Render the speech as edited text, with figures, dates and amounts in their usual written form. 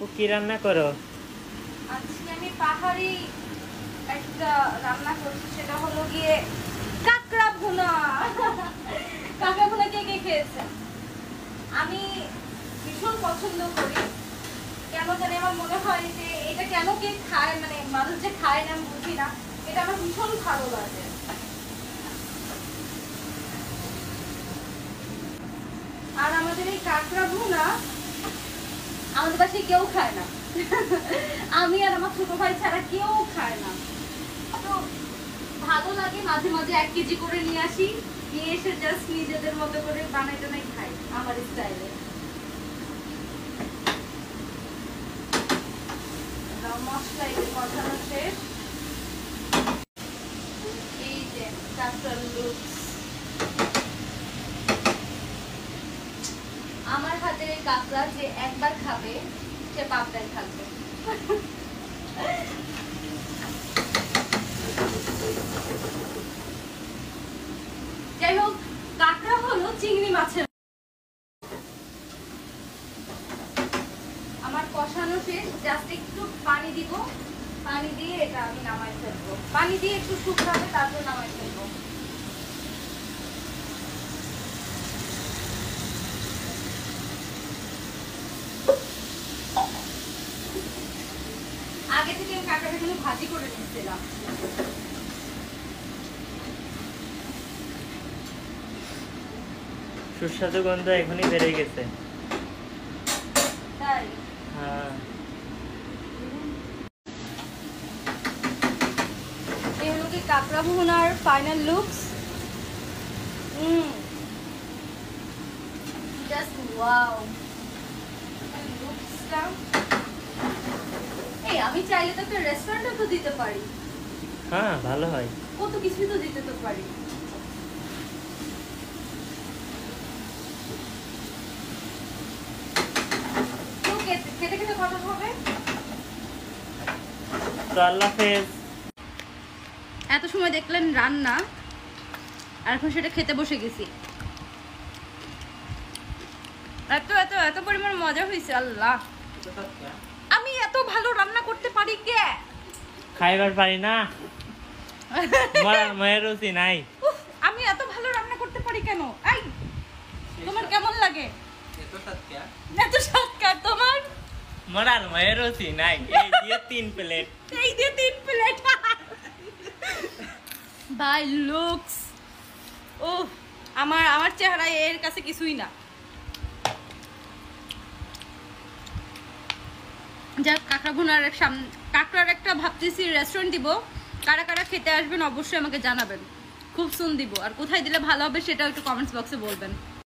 ও কি রান্না করো? আজকে আমি পাহাড়ি একটা রান্না করছি, সেটা হলো গিয়ে কাঁকড়া ভুনা। কাঁকড়া ভুনা কে কে খেয়েছেন? আমি ভীষণ পছন্দ করি। কেন জানি আমার মনে হয় যে এটা কেন কে খায়, মানে মানুষ যে খায় না আমি বুঝি না, এটা আমার ভীষণ ভালো লাগে। আর আমাদের এই কাঁকড়া ভুনা আমাদের বাসায় কেউ খায় না। আমি আর আমার ছোট ভাই ছাড়া কেউ খায় না। তো ভালো লাগে, মাঝে মাঝে 1 কেজি করে নিয়ে আসি, নিয়ে এসে জাস্ট নিজেদের মতো করে বানাই টানাই খাই আমার স্টাইলে। মশলা এই কষানো শেষ। এই যে কাঁকড়ার লুকস, আমার হাতের এই কাঁকড়া যে একবার খাবে সে পাপড়ায় থাকবে। যাই হোক, কাঁকড়া হলো চিংড়ি মাছের। আমার কষানো শেষ, জাস্ট একটু পানি দিব, পানি দিয়ে এটা আমি নামাই ফেলবো। পানি দিয়ে একটু শুকাবে, তারপর নামাই ফেলবো। আগে থেকে আমি কাঁকড়াটা কিন্তু ভাজি করে নিচ্ছিলাম। সুস্বাদু গন্ধ এখনই বেড়ে গেছে। তাই হ্যাঁ, এই হলো কি কাঁকড়া ভুনার ফাইনাল লুকস। জাস্ট ওয়াও লুকসটা। এই আমি চাইলে তো একটা রেস্টুরেন্টও তো দিতে পারি। হ্যাঁ ভালো হয়। কত কিছুই তো দিতে তো পারি। তো খেতে খেতে কথা হবে। তো আল্লাহ হাফেজ। এত সময় দেখলেন রান্না, আর এখন সেটা খেতে বসে গেছি। এত এত এত পরিমাণ মজা হয়েছে। আল্লাহ, আমি এত ভালো রান্না করতে পারি কে? খাইবার পারি না, মায়ের রুচি নাই। আমি এত ভালো রান্না করতে পারি কেন? এই তোমার কেমন লাগে? এত স্বাদ তোমার? মরার মায়ের রুচি নাই। এই দিয়ে 3 প্লেট, এই দিয়ে 3 প্লেট। By looks. ও আমার চেহারা এর কাছে কিছুই না। যাক, কাঁকড়া ভুনার কাঁকড়ার একটা ভাবতেছি রেস্টুরেন্ট দিব। কারা কারা খেতে আসবেন অবশ্যই আমাকে জানাবেন, খুব সুন দিব। আর কোথায় দিলে ভালো হবে সেটাও একটু কমেন্টস বক্সে বলবেন।